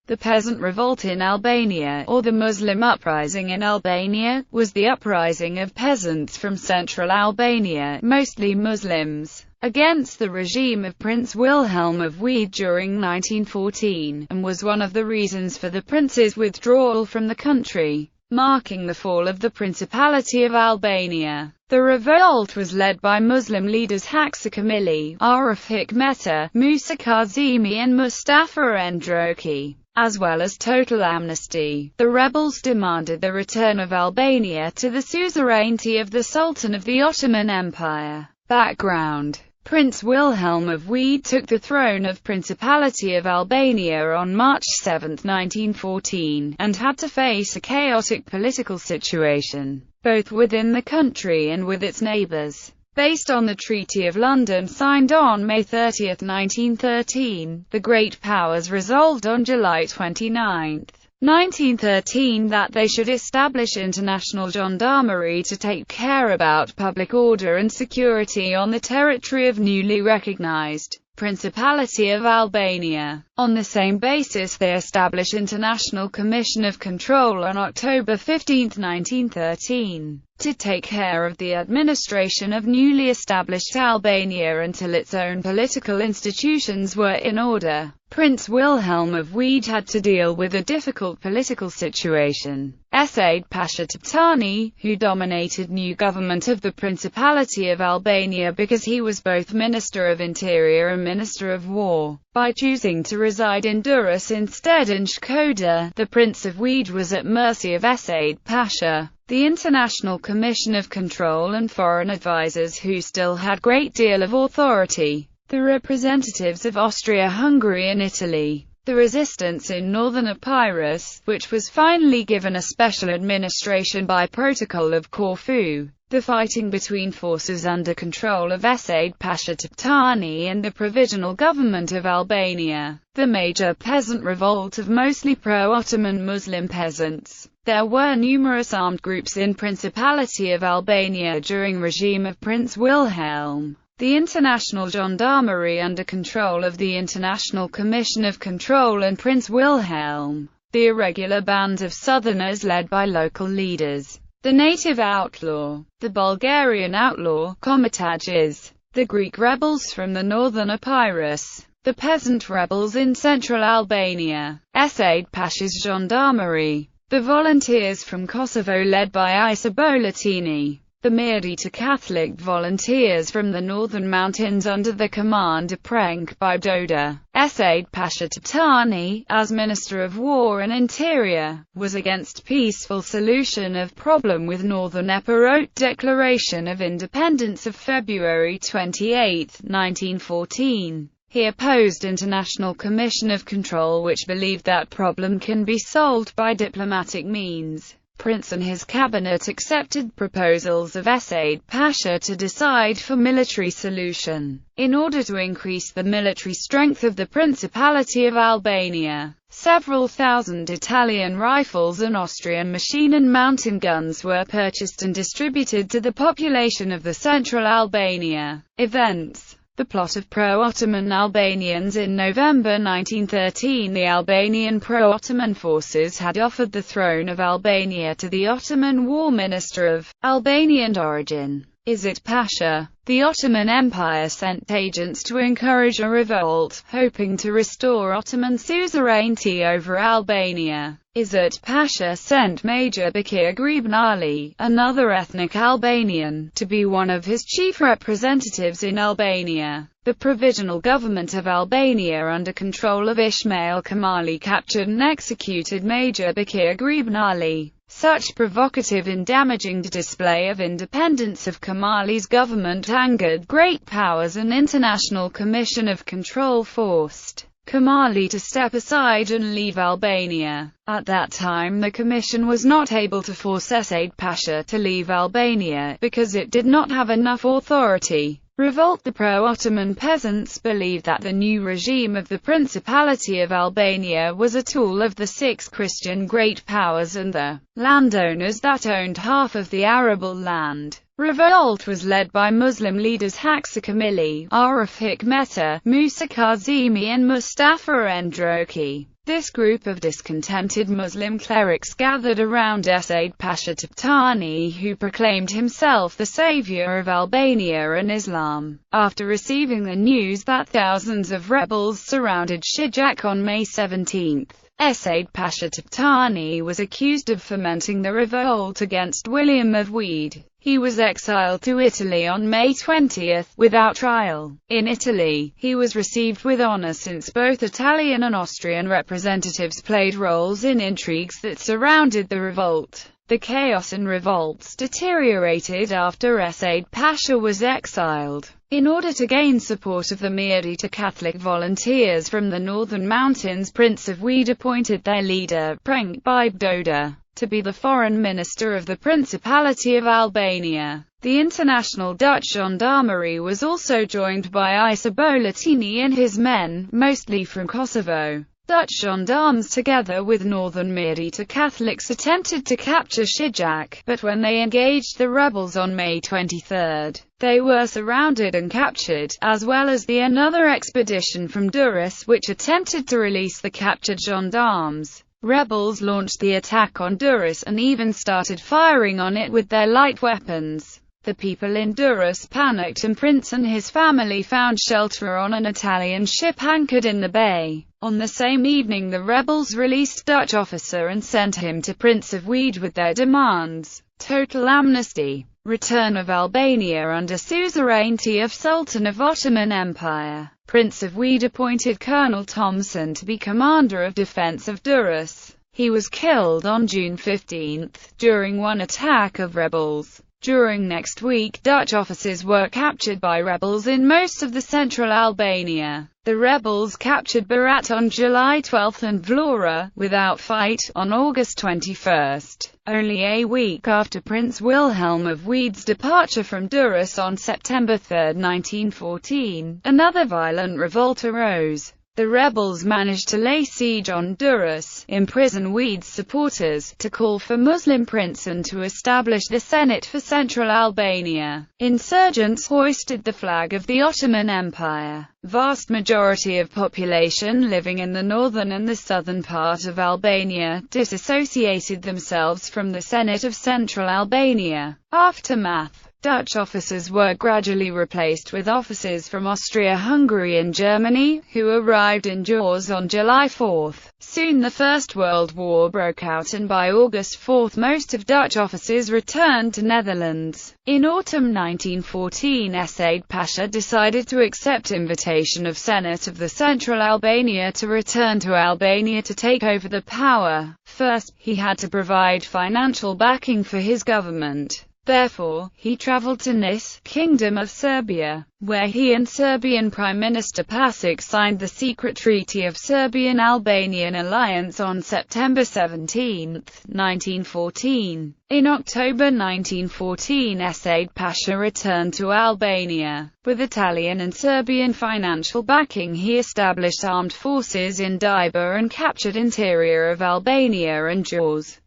The Peasant Revolt in Albania, or the Muslim Uprising in Albania, was the uprising of peasants from central Albania, mostly Muslims, against the regime of Prince Wilhelm of Wied during 1914, and was one of the reasons for the prince's withdrawal from the country, marking the fall of the Principality of Albania. The revolt was led by Muslim leaders Haksa Kamili, Arif Hikmeta, Musa Kazemi and Mustafa Endroki, as well as total amnesty. The rebels demanded the return of Albania to the suzerainty of the Sultan of the Ottoman Empire. Background: Prince Wilhelm of Wied took the throne of Principality of Albania on March 7, 1914, and had to face a chaotic political situation, both within the country and with its neighbours. Based on the Treaty of London signed on May 30, 1913, the Great Powers resolved on July 29, 1913 that they should establish international gendarmerie to take care about public order and security on the territory of newly recognized Principality of Albania. On the same basis they established International Commission of Control on October 15, 1913, to take care of the administration of newly established Albania until its own political institutions were in order. Prince Wilhelm of Wied had to deal with a difficult political situation. Said Pasha Toptani, who dominated new government of the Principality of Albania because he was both Minister of Interior and Minister of War, by choosing to reside in Durrës instead in Shkodër, the Prince of Wied was at mercy of Said Pasha, the International Commission of Control and foreign advisors who still had great deal of authority. The representatives of Austria-Hungary and Italy. The resistance in northern Epirus, which was finally given a special administration by Protocol of Corfu. The fighting between forces under control of Said Pasha Toptani and the Provisional Government of Albania. The major peasant revolt of mostly pro-Ottoman Muslim peasants. There were numerous armed groups in Principality of Albania during regime of Prince Wilhelm. The International Gendarmerie under control of the International Commission of Control and Prince Wilhelm. The irregular bands of Southerners led by local leaders. The native outlaw. The Bulgarian outlaw, Komitajis. The Greek rebels from the northern Epirus. The peasant rebels in central Albania. Said Pasha's gendarmerie. The volunteers from Kosovo led by Isa Bolatini. The Mirdita Catholic volunteers from the northern mountains under the command of Prenk by Doda. Said Pasha Toptani, as Minister of War and Interior, was against peaceful solution of problem with Northern Epirot Declaration of Independence of February 28, 1914. He opposed International Commission of Control which believed that problem can be solved by diplomatic means. Prince and his cabinet accepted proposals of Said Pasha to decide for military solution. In order to increase the military strength of the Principality of Albania, several thousand Italian rifles and Austrian machine and mountain guns were purchased and distributed to the population of the central Albania. Events. The plot of pro-Ottoman Albanians. In November 1913 the Albanian pro-Ottoman forces had offered the throne of Albania to the Ottoman war minister of Albanian origin, Izzet Pasha. The Ottoman Empire sent agents to encourage a revolt, hoping to restore Ottoman suzerainty over Albania. Izzet Pasha sent Major Bakir Grebnali, another ethnic Albanian, to be one of his chief representatives in Albania. The Provisional Government of Albania under control of Ismail Kamali captured and executed Major Bakir Grebnali. Such provocative and damaging display of independence of Kamali's government angered great powers, and International Commission of Control forced Kamali to step aside and leave Albania. At that time the commission was not able to force Said Pasha to leave Albania, because it did not have enough authority. Revolt. The pro-Ottoman peasants believed that the new regime of the Principality of Albania was a tool of the six Christian great powers and the landowners that owned half of the arable land. Revolt was led by Muslim leaders Haksa Kamili, Arif Hikmeta, Musa Kazemi and Mustafa Endroki. This group of discontented Muslim clerics gathered around Said Pasha Toptani, who proclaimed himself the savior of Albania and Islam. After receiving the news that thousands of rebels surrounded Shijak on May 17, Said Pasha Toptani was accused of fomenting the revolt against William of Wied. He was exiled to Italy on May 20, without trial. In Italy, he was received with honor since both Italian and Austrian representatives played roles in intrigues that surrounded the revolt. The chaos and revolts deteriorated after Said Pasha was exiled. In order to gain support of the Mirdita Catholic volunteers from the northern mountains, Prince of Wied appointed their leader, Prenk Bibe Doda, to be the foreign minister of the Principality of Albania. The international Dutch gendarmerie was also joined by Isa Bolatini and his men, mostly from Kosovo. Dutch gendarmes together with northern Mirdita Catholics attempted to capture Shijak, but when they engaged the rebels on May 23, they were surrounded and captured, as well as another expedition from Durrës which attempted to release the captured gendarmes. Rebels launched the attack on Durrës and even started firing on it with their light weapons. The people in Durrës panicked and Prince and his family found shelter on an Italian ship anchored in the bay. On the same evening the rebels released Dutch officer and sent him to Prince of Wied with their demands: total amnesty, return of Albania under suzerainty of Sultan of Ottoman Empire. Prince of Wied appointed Colonel Thompson to be commander of defense of Durrës. He was killed on June 15, during one attack of rebels. During next week, Dutch officers were captured by rebels in most of the central Albania. The rebels captured Berat on July 12 and Vlora, without fight, on August 21. Only a week after Prince Wilhelm of Wied's departure from Durrës on September 3, 1914, another violent revolt arose. The rebels managed to lay siege on Durrës, imprison Wied's supporters, to call for Muslim prince and to establish the Senate for Central Albania. Insurgents hoisted the flag of the Ottoman Empire. Vast majority of population living in the northern and the southern part of Albania disassociated themselves from the Senate of Central Albania. Aftermath: Dutch officers were gradually replaced with officers from Austria-Hungary and Germany, who arrived in Jaws on July 4. Soon the First World War broke out and by August 4 most of Dutch officers returned to Netherlands. In autumn 1914 Said Pasha decided to accept invitation of Senate of the Central Albania to return to Albania to take over the power. First, he had to provide financial backing for his government. Therefore, he traveled to Nis, Kingdom of Serbia, where he and Serbian Prime Minister Pasic signed the secret Treaty of Serbian-Albanian Alliance on September 17, 1914. In October 1914 Said Pasha returned to Albania. With Italian and Serbian financial backing he established armed forces in Diba and captured interior of Albania and Jaws.